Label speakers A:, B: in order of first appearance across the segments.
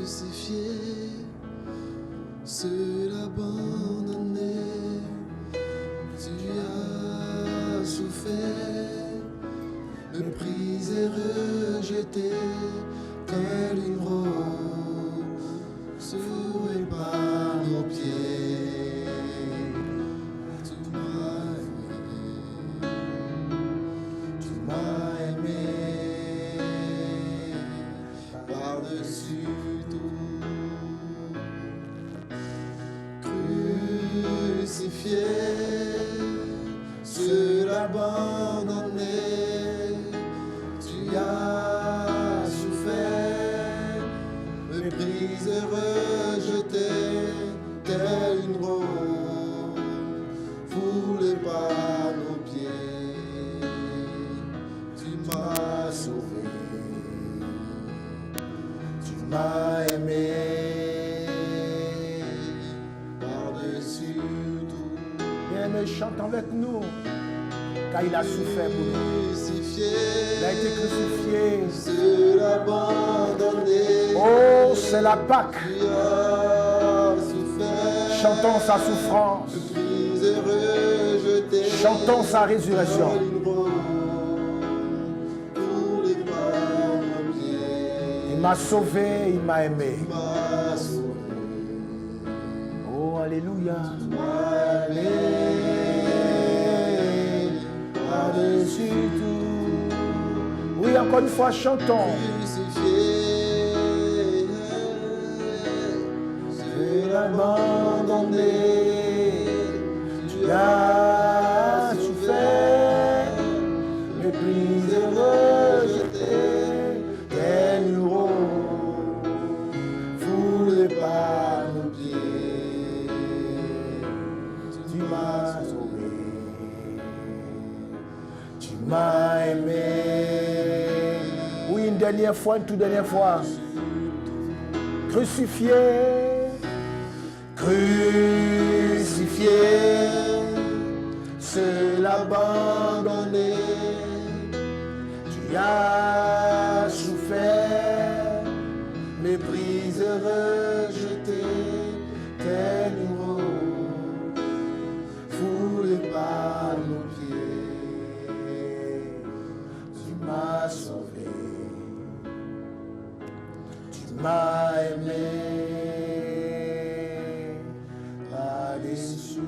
A: Crucifié, seul abandonné, tu as souffert, méprisé, rejeté, tel une rose fourrée par nos pieds. Tu m'as aimé par-dessus tout. Crucifié, seul abandonné, tu as souffert, méprisé, rejeté, telle une rose foulée par nos pieds. Tu m'as sauvé, tu m'as aimé par-dessus tout.
B: Bien-aimé, chante avec nous, car il a souffert pour nous.
A: Crucifié,
B: Il a été crucifié.
A: seul abandonné,
B: Oh, c'est la Pâque.
A: tu as souffert,
B: Chantons sa souffrance.
A: brisé, rejeté,
B: Chantons sa résurrection.
A: telle une rose foulée par nos pieds.
B: Il m'a sauvé, il m'a aimé.
A: Tu m'as sauvé,
B: Oh, alléluia.
A: par-dessus tout.
B: Oui, encore une fois, chantons.
A: Crucifié, seul abandonné, tu as souffert, méprisé, rejeté, telle une rose foulée par nos pieds. Tu m'as sauvé, tu m'as aimé.
B: Oui, une dernière fois, une toute dernière fois. Crucifié.
A: Crucifié, seul abandonné, tu as souffert, méprisé, rejeté, telle une rose foulée par nos pieds. Tu m'as sauvé, tu m'as aimé par-dessus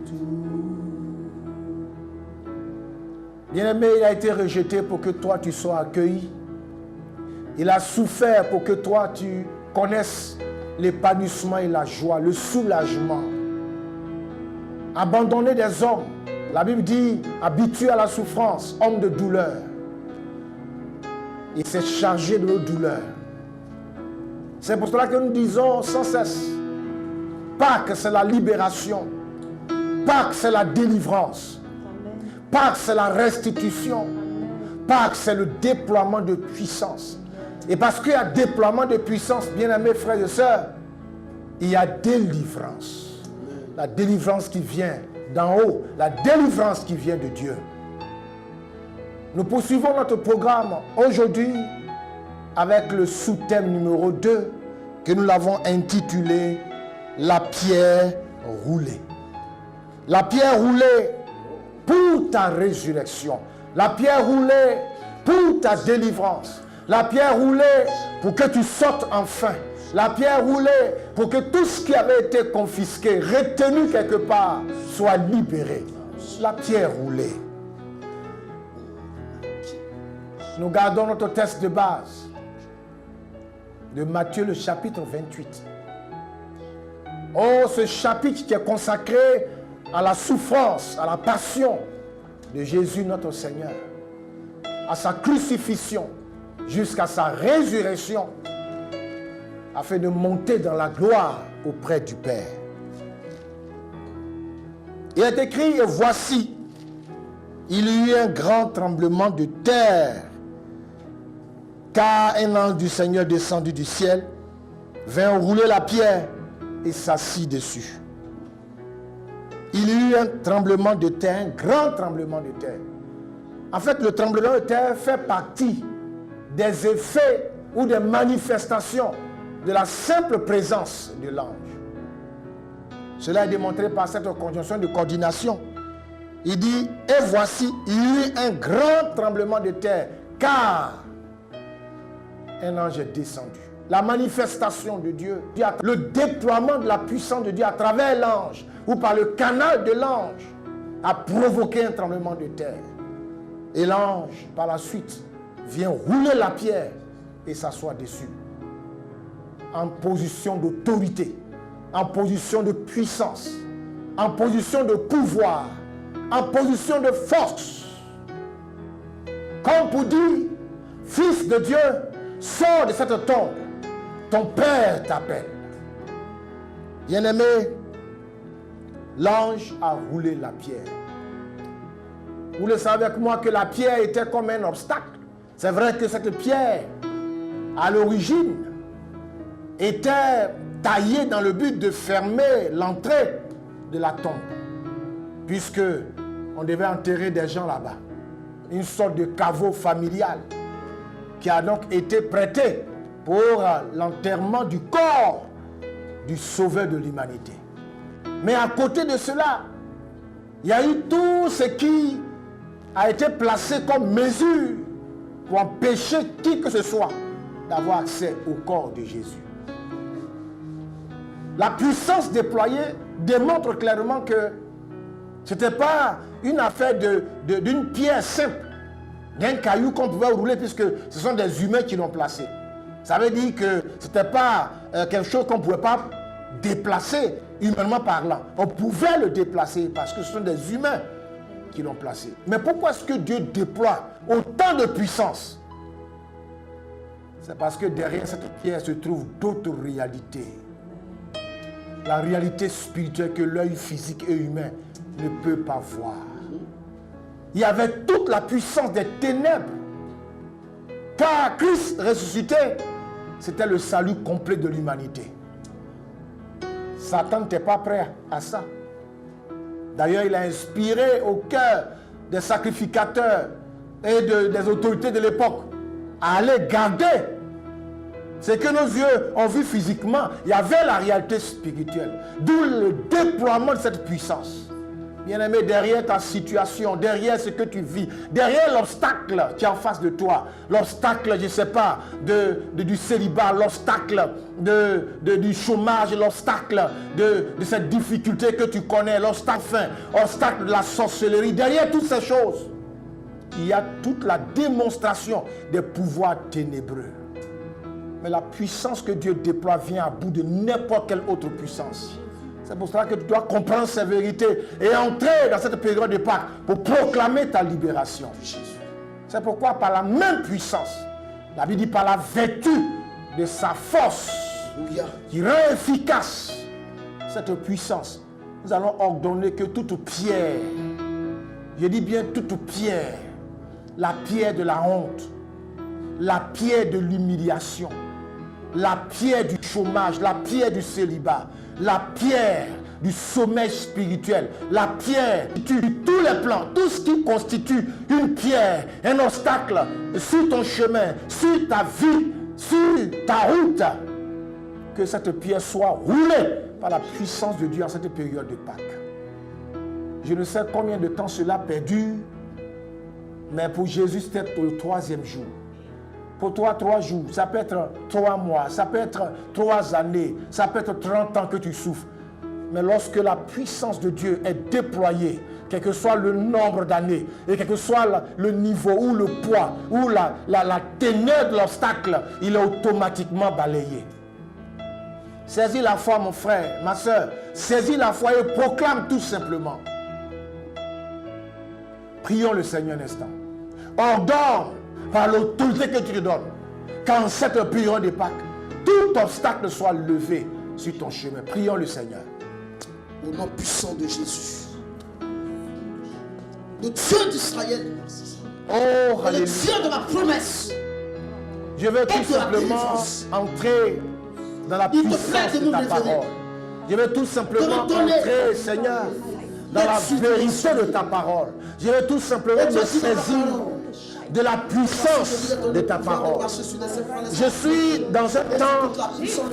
A: tout.
B: Bien-aimé, il a été rejeté pour que toi tu sois accueilli. Il a souffert pour que toi tu connaisses l'épanouissement et la joie, le soulagement. Abandonné des hommes, la Bible dit habitué à la souffrance, homme de douleur. Il s'est chargé de nos douleurs. C'est pour cela que nous disons sans cesse, Pâques c'est la libération, Pâques c'est la délivrance, Pâques c'est la restitution, Pâques c'est le déploiement de puissance. Et parce qu'il y a déploiement de puissance, bien-aimés frères et sœurs, il y a délivrance. La délivrance qui vient d'en haut, la délivrance qui vient de Dieu. Nous poursuivons notre programme aujourd'hui avec le sous-thème numéro 2 que nous l'avons intitulé « La pierre roulée ». La pierre roulée pour ta résurrection. La pierre roulée pour ta délivrance. La pierre roulée pour que tu sortes enfin. La pierre roulée pour que tout ce qui avait été confisqué, retenu quelque part, soit libéré. La pierre roulée. Nous gardons notre texte de base de Matthieu le chapitre 28. Oh, ce chapitre qui est consacré à la souffrance, à la passion de Jésus notre Seigneur, à sa crucifixion jusqu'à sa résurrection, afin de monter dans la gloire auprès du Père. Il est écrit, et voici, il y eut un grand tremblement de terre, car un ange du Seigneur descendu du ciel vint rouler la pierre et s'assit dessus. Il y eut un tremblement de terre, un grand tremblement de terre. En fait, le tremblement de terre fait partie des effets ou des manifestations de la simple présence de l'ange. Cela est démontré par cette conjonction de coordination. Il dit, et voici, il y eut un grand tremblement de terre, car un ange est descendu. La manifestation de Dieu, le déploiement de la puissance de Dieu à travers l'ange, ou par le canal de l'ange, a provoqué un tremblement de terre. Et l'ange, par la suite, vient rouler la pierre et s'assoit dessus. En position d'autorité, en position de puissance, en position de pouvoir, en position de force. Comme pour dire, fils de Dieu, sors de cette tombe, ton Père t'appelle. Bien-aimé, l'ange a roulé la pierre. Vous le savez avec moi que la pierre était comme un obstacle. C'est vrai que cette pierre, à l'origine, était taillée dans le but de fermer l'entrée de la tombe, puisque on devait enterrer des gens là-bas. Une sorte de caveau familial qui a donc été prêté pour l'enterrement du corps du sauveur de l'humanité. Mais à côté de cela, il y a eu tout ce qui a été placé comme mesure pour empêcher qui que ce soit d'avoir accès au corps de Jésus. La puissance déployée démontre clairement que ce n'était pas une affaire d'une pierre simple, d'un caillou qu'on pouvait rouler, puisque ce sont des humains qui l'ont placé. Ça veut dire que ce n'était pas quelque chose qu'on ne pouvait pas déplacer humainement parlant. On pouvait le déplacer parce que ce sont des humains qui l'ont placé. Mais pourquoi est-ce que Dieu déploie autant de puissance? C'est parce que derrière cette pierre se trouvent d'autres réalités. La réalité spirituelle que l'œil physique et humain ne peut pas voir. Il y avait toute la puissance des ténèbres. Car Christ ressuscité, c'était le salut complet de l'humanité. Satan n'était pas prêt à ça. D'ailleurs, il a inspiré au cœur des sacrificateurs et des autorités de l'époque à aller garder ce que nos yeux ont vu physiquement. Il y avait la réalité spirituelle. D'où le déploiement de cette puissance. Bien-aimé, derrière ta situation, derrière ce que tu vis, derrière l'obstacle qui est en face de toi, l'obstacle, je ne sais pas, du célibat, l'obstacle du chômage, l'obstacle de cette difficulté que tu connais, l'obstacle de la sorcellerie, derrière toutes ces choses, il y a toute la démonstration des pouvoirs ténébreux. Mais la puissance que Dieu déploie vient à bout de n'importe quelle autre puissance. C'est pour cela que tu dois comprendre ces vérités et entrer dans cette période de Pâques pour proclamer ta libération. C'est pourquoi par la même puissance, la Bible dit par la vertu de sa force qui rend efficace cette puissance, nous allons ordonner que toute pierre, je dis bien toute pierre, la pierre de la honte, la pierre de l'humiliation, la pierre du chômage, la pierre du célibat, la pierre du sommeil spirituel, la pierre de tous les plans, tout ce qui constitue une pierre, un obstacle sur ton chemin, sur ta vie, sur ta route, que cette pierre soit roulée par la puissance de Dieu en cette période de Pâques. Je ne sais combien de temps cela perdure, mais pour Jésus c'était le 3e jour. Pour toi, 3 jours, ça peut être 3 mois, ça peut être 3 années, ça peut être 30 ans que tu souffres. Mais lorsque la puissance de Dieu est déployée, quel que soit le nombre d'années, et quel que soit le niveau ou le poids, ou la ténèbre de l'obstacle, il est automatiquement balayé. Saisis la foi, mon frère, ma soeur, saisis la foi et proclame tout simplement. Prions le Seigneur un instant. Ordonne par l'autorité que tu te donnes, qu'en cette période de Pâques, tout obstacle soit levé sur ton chemin. Prions le Seigneur.
A: Au nom puissant de Jésus, le Dieu d'Israël,
B: Oh,
A: le Dieu de ma promesse,
B: je veux tout simplement entrer dans la puissance de ta parole. Je veux tout simplement entrer, Seigneur, dans la vérité de ta parole. Je veux tout simplement me saisir de la puissance de ta parole. Je suis dans un temps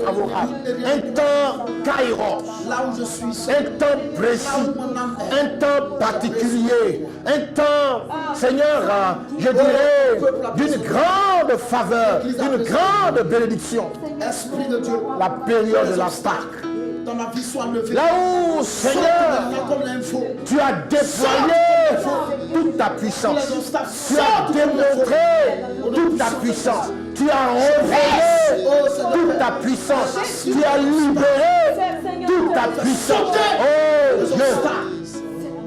B: favorable, un temps kairos, un temps précis, un temps particulier, un temps, Seigneur, je dirais, d'une grande faveur, d'une grande bénédiction.
A: Esprit de Dieu,
B: la période de la Pâque.
A: dans ma vie soit levé.
B: Là où, Seigneur, tu as déployé toute ta puissance. Tu as démontré toute ta puissance. Tu as révélé toute ta puissance. Tu as libéré toute ta puissance. Oh Dieu.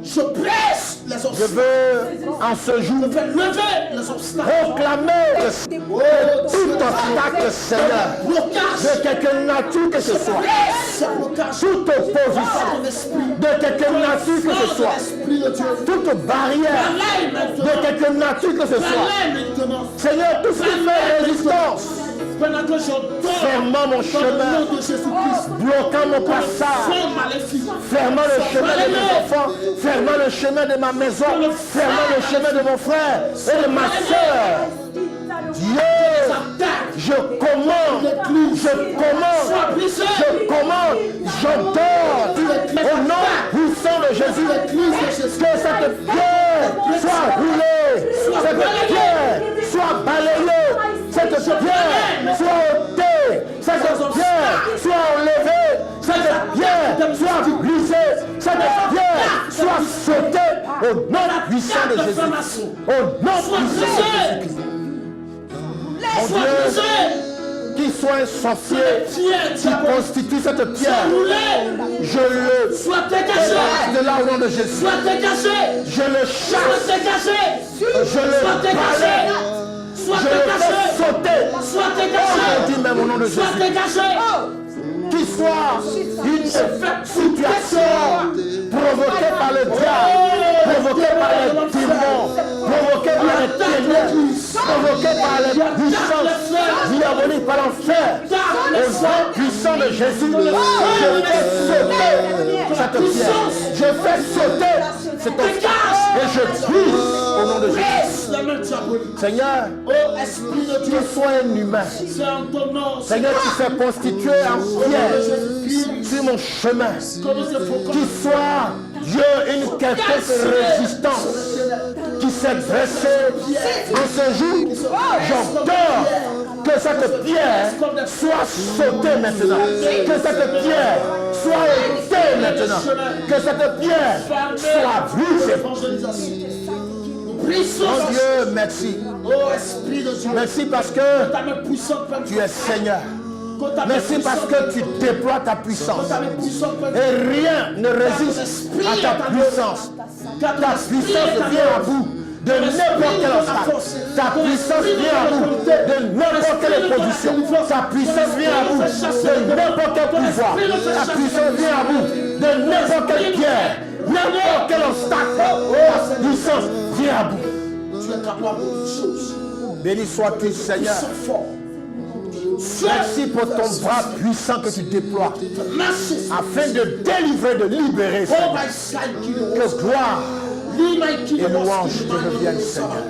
A: Je presse les obstacles.
B: Je veux en ce jour proclamer que tout obstacle, Seigneur, de quelque nature que ce soit, toute opposition, de quelque nature que ce soit, toute barrière, de quelque nature que ce soit, Seigneur, tout ce qui fait résistance, fermant mon chemin, bloquant mon passage, fermant le chemin de mes enfants, fermant le chemin de ma maison, fermant le chemin de mon frère et de ma soeur. Dieu, je commande, j'ordonne au nom puissant de Jésus que cette pierre soit roulée, cette pierre soit balayée, cette pierre soit ôtée, cette pierre soit enlevée, cette pierre soit brisée, cette pierre soit sautée au nom puissant de Jésus. Au nom puissant de Jésus. Mon Dieu, qu'il soit un sorcier qui constitue cette pierre, je le dégage de là au nom de Jésus. Je le chasse, je le balaye, je le fais sauter aujourd'hui même au nom de Jésus. Qu'il soit une situation provoquée par le diable, provoquée par les démons, provoquée par les ténèbres, provoquée par les puissances diaboliques, par l'enfer. Au nom puissant de Jésus, je fais sauter cette pierre. Je fais sauter cet obstacle et je prie au nom de Jésus. Seigneur, qu'il soit un humain. Seigneur, qui s'est constitué en pierre sur mon chemin, qu'il soit, Dieu, une quelconque résistance qui s'est dressée en ce jour. J'ordonne que cette pierre soit sautée maintenant, que cette pierre soit ôtée maintenant, que cette pierre soit brisée. Mon Dieu, merci. Merci parce que tu es Seigneur. Merci parce que tu déploies ta puissance. Et rien ne résiste à ta puissance. Ta puissance vient à bout de n'importe quel obstacle. Ta puissance vient à bout de n'importe quelle opposition. Ta puissance vient à bout de n'importe quel pouvoir. Ta puissance vient à bout de n'importe quelle pierre. N'importe quel obstacle. Ta puissance vient à bout.
A: Tu es capable de toutes choses.
B: Béni sois-tu, Seigneur. Merci pour ton bras puissant que tu déploies afin de délivrer, de libérer, Seigneur. Que gloire et louange te reviennent, Seigneur.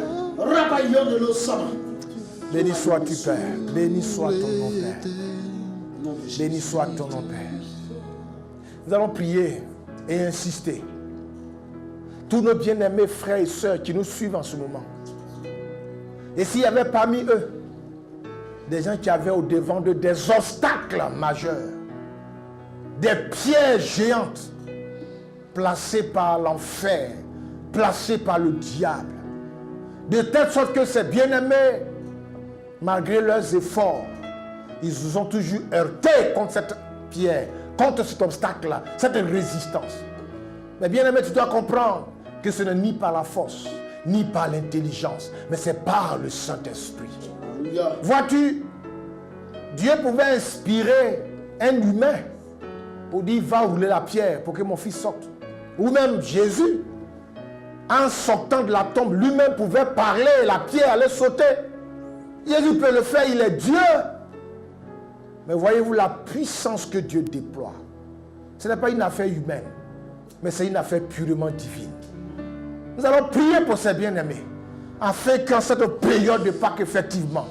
B: Béni sois-tu, Père. Béni soit ton nom, Père. Béni soit ton nom, Père. Nous allons prier et insister. Tous nos bien-aimés frères et sœurs qui nous suivent en ce moment. Et s'il y avait parmi eux des gens qui avaient au devant d'eux des obstacles majeurs, des pierres géantes placées par l'enfer, placées par le diable, de telle sorte que ces bien-aimés, malgré leurs efforts, ils ont toujours heurté contre cette pierre, contre cet obstacle-là, cette résistance. Mais bien-aimé, tu dois comprendre que ce n'est ni par la force, ni par l'intelligence, mais c'est par le Saint-Esprit. Vois-tu, Dieu pouvait inspirer un humain pour dire va rouler la pierre pour que mon fils sorte. Ou même Jésus, en sortant de la tombe, lui-même pouvait parler et la pierre allait sauter. Jésus peut le faire, il est Dieu. Mais voyez-vous la puissance que Dieu déploie. Ce n'est pas une affaire humaine, mais c'est une affaire purement divine. Nous allons prier pour ces bien-aimés. afin qu'en cette période de Pâques, effectivement,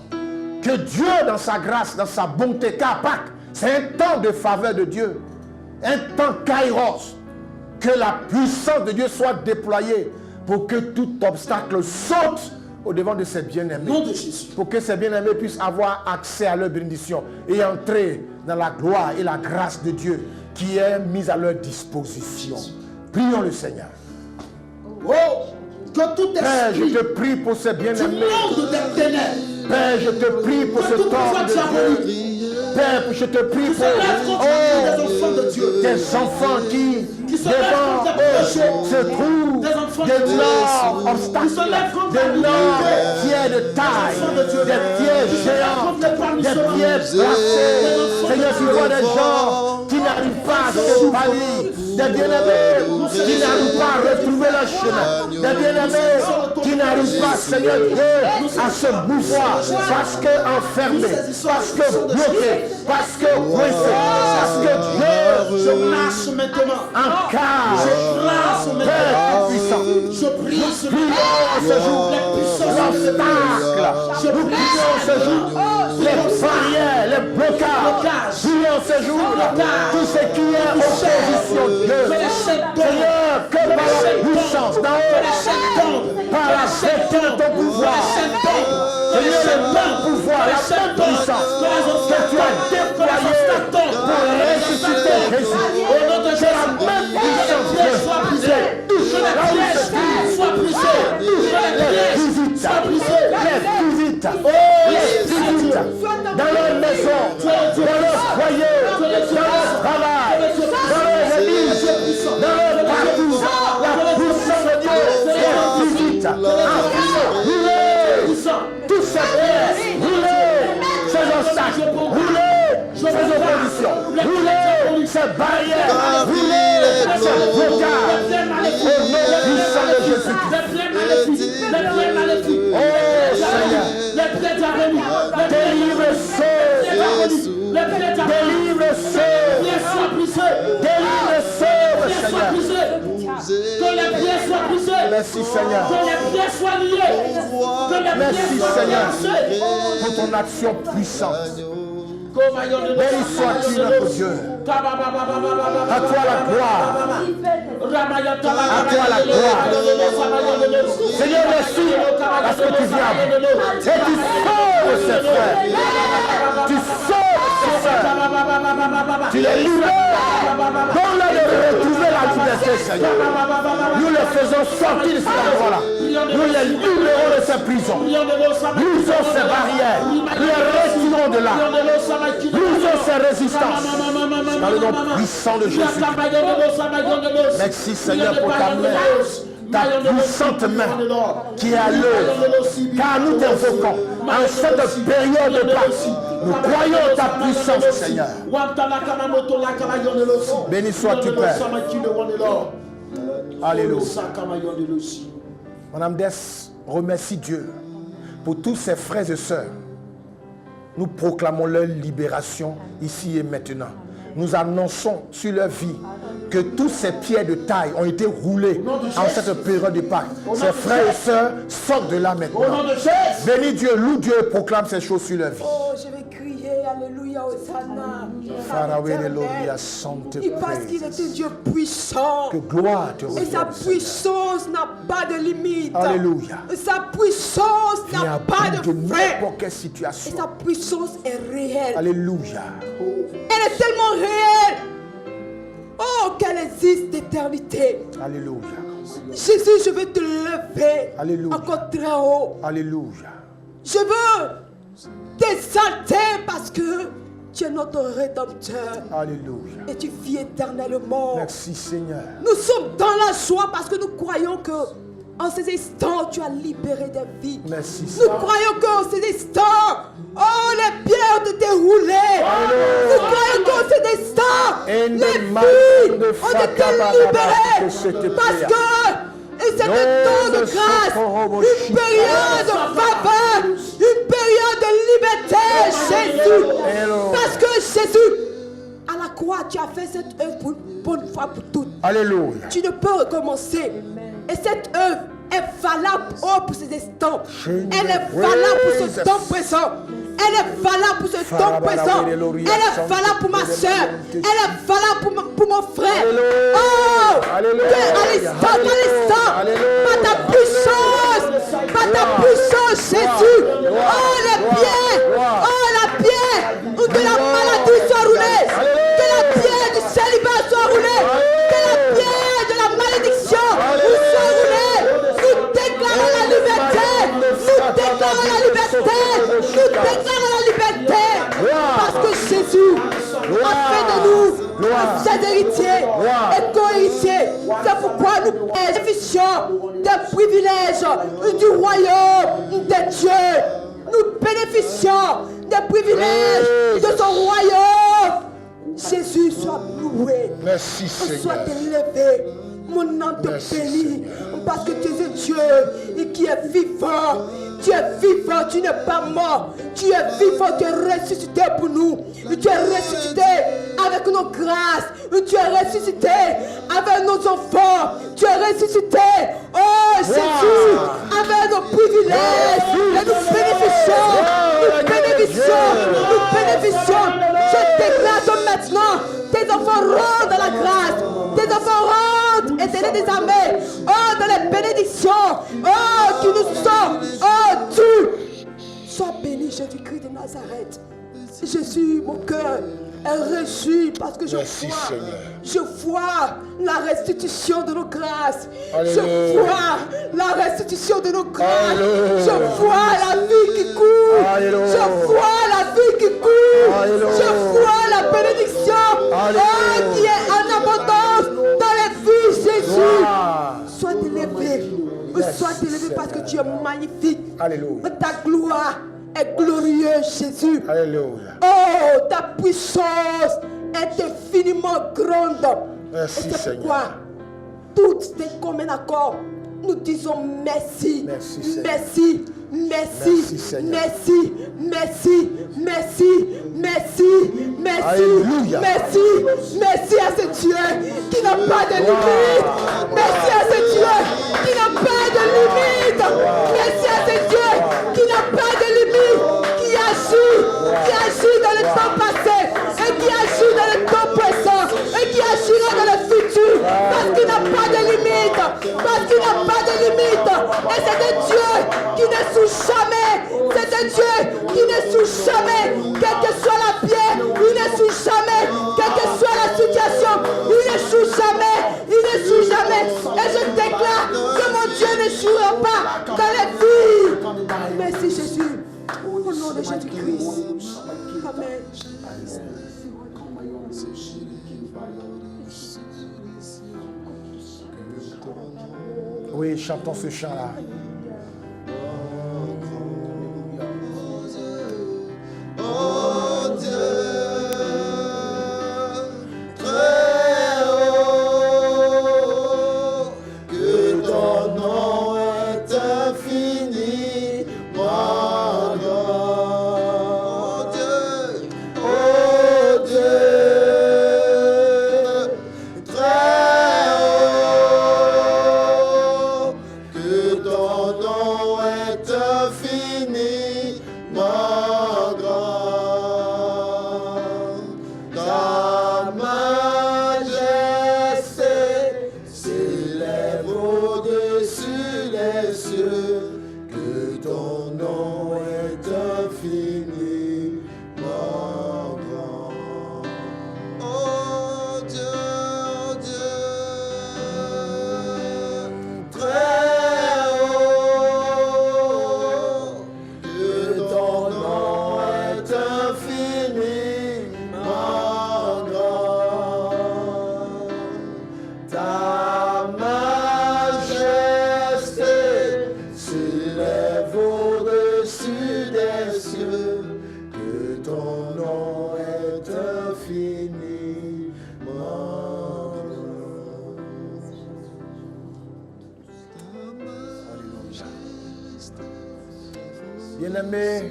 B: que Dieu, dans sa grâce, dans sa bonté, car Pâques, c'est un temps de faveur de Dieu, un temps kairos, que la puissance de Dieu soit déployée pour que tout obstacle saute au devant de ses bien-aimés.
A: Nom de Jésus.
B: Pour que ses bien-aimés puissent avoir accès à leur bénédiction et entrer dans la gloire et la grâce de Dieu qui est mise à leur disposition. Prions le Seigneur.
A: Oh, que tout
B: Père, je
A: esprit
B: te prie pour ces
A: du
B: bien-aimés.
A: monde des ténèbres,
B: Père, je te prie pour ce
A: que tout
B: temps
A: pouvoir
B: de Dieu.
A: diabolique
B: Père, je te prie
A: qui se lève contre la vie des enfants de Dieu,
B: des enfants qui
A: se lèvent
B: devant
A: contre les péchés,
B: se trouvent
A: des enfants de Dieu,
B: d'énormes
A: qui se
B: obstacles,
A: lèvent contre la
B: d'énormes
A: vérité,
B: pierres de taille, des pierres géantes, des pierres placées. Seigneur, tu vois des gens qui n'arrivent pas à se palier, des bien-aimés qui n'arrivent pas à retrouver leur chemin, des bien-aimés qui n'arrivent pas, Seigneur Dieu, à se mouvoir parce que enfermés, parce que bloqués, parce que coincés, parce que Dieu
A: je marche maintenant.
B: encadre.
A: Je place
B: Père
A: maintenant.
B: puissant,
A: Je prie ce
B: prions
A: matin.
B: ce jour
A: La puissance de
B: l'obstacle, nous prions ce jour les barrières, les blocages, prions ce jour tout ce qui est opposition de Dieu. Seigneur, que par la puissance d'en haut, par la vertu de ton pouvoir, Seigneur, le même pouvoir, la même puissance que tu as déployé pour ressusciter Jésus, que la même puissance Dieu touche là où il se trouve, les visites, dans leur maison, dans leur foyer, dans leur travail, dans leur église, dans leur partout, la puissance de Dieu les visite. Roulez tous ces pierres, roulez ces obstacles, roulez ces oppositions, roulez ces barrières, roulez ces blocages au nom puissant de Jésus-Christ. Oh Seigneur, délivre ceux, délivre ceux, délivre ceux, Seigneur.
A: Que les pieds soient brisés.
B: Merci Seigneur.
A: Que les pieds soient liés. Que les
B: Merci
A: pieds soient
B: Seigneur
A: cassés.
B: pour ton action puissante. Béni sois-tu notre Dieu. À toi la gloire. À toi la gloire. Seigneur, merci parce que tu viens et tu sauves ces frères. Tu sauves ces frères. Tu les libères. Donne-leur de retrouver la liberté, Seigneur. Nous les faisons sortir de cet endroit-là. Nous les libérons de ces prisons. Brisons ces barrières. Nous les retirons de là. Brisons ces résistances. Dans le nom puissant de Jésus. Merci Seigneur pour ta main, ta puissante main qui est à l'œuvre. Car nous t'invoquons en cette période de Pâques. Nous croyons ta puissance, Seigneur. Béni sois-tu, Père. Alléluia. Madame Dess, remercie Dieu pour tous ses frères et sœurs. Nous proclamons leur libération ici et maintenant. Nous annonçons sur leur vie que tous ces pierres de taille ont été roulés en cette période de Pâques. Ces frères et sœurs sortent de là maintenant. Bénis Dieu, loue Dieu et proclame ces choses sur leur vie.
C: Oh, je vais crier, alléluia, Hosanna.
B: Sainte
C: Parce qu'il est un Dieu puissant.
B: Que gloire te
C: Et
B: revienne,
C: sa puissance n'a pas de limite.
B: Alléluia.
C: Et sa puissance
B: Viens
C: n'a
B: à
C: pas
B: bout
C: de
B: de
C: frein.
B: n'importe quelle
C: Et
B: situation.
C: sa puissance est réelle.
B: Alléluia.
C: Elle est tellement réelle. Oh, qu'elle existe d'éternité.
B: Alléluia.
C: Jésus, je veux te lever
B: Alléluia.
C: encore très haut.
B: Alléluia.
C: Je veux t'exalter parce que tu es notre Rédempteur.
B: Alléluia.
C: Et tu vis éternellement.
B: Merci Seigneur.
C: Nous sommes dans la joie parce que nous croyons que en ces instants, tu as libéré des vies.
B: Merci
C: Nous
B: Seigneur.
C: croyons qu'en ces instants, oh, les pierres ont été roulées. Nous croyons qu'en ces instants,
B: Et
C: les
B: ne
C: vies
B: de
C: ont été libérées. Parce que et c'est un temps de grâce, une période de faveur, une période de liberté, Jésus. Parce que Jésus, à la croix, tu as fait cette œuvre pour une bonne fois pour toutes.
B: Alléluia.
C: Tu ne peux recommencer. Et cette œuvre est valable pour ces instants. Elle est valable pour ce temps présent. Elle est valable pour ce temps présent. Elle est valable pour ma soeur. Elle est valable pour mon frère. Oh, à l'instant, par ta puissance, Jésus. Oh, les pieds, la pierre de la maladie soit roulée. Que la pierre du célibat soit roulée. Que la pierre de la malédiction soit roulée. Nous déclarons la liberté. Nous déclarons la liberté. Nous déclarons la liberté. Parce que Jésus a fait de nous ses héritiers et co-héritiers. C'est pourquoi nous bénéficions des privilèges du royaume de Dieu. Nous bénéficions des privilèges de son royaume. Jésus soit loué.
B: Merci Seigneur.
C: Soit élevé. Mon nom te bénit. Parce que tu es Dieu et qui est vivant. Tu es vivant, tu n'es pas mort. Tu es vivant, tu es ressuscité pour nous. Tu es ressuscité avec nos grâces. Tu es ressuscité avec nos enfants. Tu es ressuscité, oh Jésus, avec nos privilèges. Et nous bénéficions. Je déclare que maintenant, tes enfants rentrent dans la grâce. Tes enfants rentrent et t'es désarmés. Oh, dans les bénédictions. Oh, qui nous sont. Oh, Dieu. Sois béni, Jésus-Christ de Nazareth. Jésus, mon cœur est réjoui parce que je vois la restitution de nos grâces. Alléluia. Je vois la restitution de nos grâces. Alléluia. Je vois la vie qui coule. Alléluia. Je vois la vie qui coule. Alléluia. Je vois la bénédiction qui est en abondance dans les vies, Jésus. Sois élevé. Sois élevé parce que tu es magnifique. Alléluia. Ta gloire est glorieuse, Jésus. Alléluia. Oh, ta puissance est infiniment grande.
B: Merci,
C: et c'est
B: Seigneur.
C: pourquoi, toutes des communs accords, nous disons merci.
B: Merci, Seigneur.
C: Merci. Merci, merci, merci, merci, merci, merci, merci, merci à ce Dieu qui n'a pas de limite. Merci à ce Dieu qui n'a pas de limite. Merci à ce Dieu qui n'a pas de limite, qui agit dans le temps passé et qui agit dans le temps présent et qui agira dans le futur parce qu'il n'a pas de limite, parce qu'il n'a pas de limite. Et c'est un Dieu qui ne souche jamais. C'est un Dieu qui ne souche jamais. Quelle que soit la pierre, il ne souche jamais. Quelle que soit la situation, il ne souche jamais. Il ne souche jamais. Et je déclare que mon Dieu ne jouera pas dans les vies. Merci Jésus. Au nom de Jésus-Christ. Amen.
B: Oui, chantons ce chant-là.
D: Oh Dieu, très haut, que ton nom est infini, moi grand. Oh Dieu, très haut, que ton nom est infini, moi
B: Bien-aimé,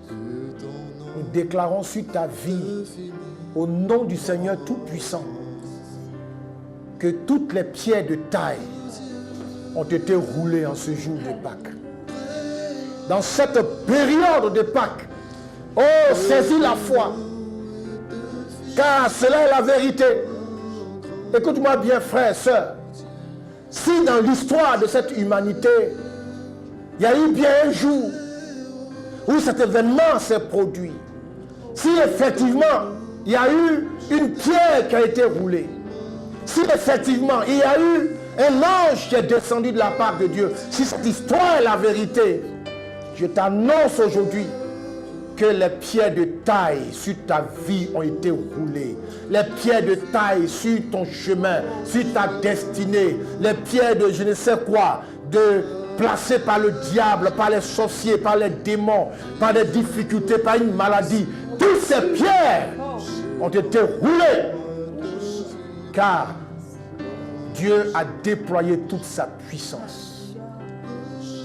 B: nous déclarons sur ta vie, au nom du Seigneur Tout-Puissant, que toutes les pierres de taille ont été roulés en ce jour de Pâques. Dans cette période de Pâques, oh, saisis la foi, car cela est la vérité. Écoute-moi bien, frère, sœur. Si dans l'histoire de cette humanité, il y a eu bien un jour où cet événement s'est produit, si effectivement il y a eu une pierre qui a été roulée, si effectivement il y a eu un ange qui est descendu de la part de Dieu, si cette histoire est la vérité, je t'annonce aujourd'hui que les pierres de taille sur ta vie ont été roulées. Les pierres de taille sur ton chemin, sur ta destinée, les pierres de je ne sais quoi, placées par le diable, par les sorciers, par les démons, par des difficultés, par une maladie. Toutes ces pierres ont été roulées. Car Dieu a déployé toute sa puissance.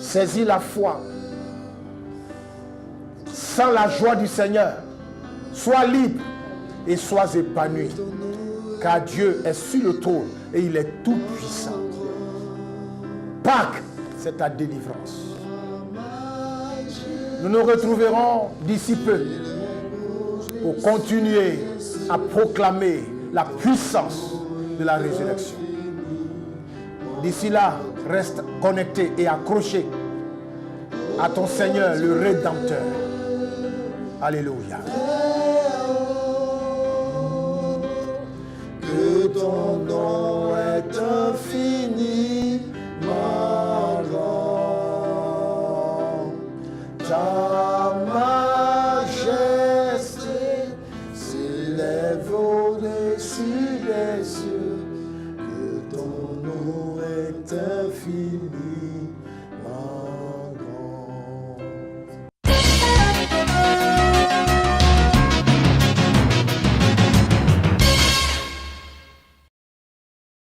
B: Saisis la foi. Sans la joie du Seigneur, sois libre et sois épanoui. Car Dieu est sur le trône et il est tout puissant. Pâques, c'est ta délivrance. Nous nous retrouverons d'ici peu pour continuer à proclamer la puissance de la résurrection. D'ici là, reste connecté et accroché à ton Seigneur, le Rédempteur. Alléluia.
D: Que ton nom est infini, grand. Ta majesté s'élève au-dessus des cieux. Que ton nom est infini.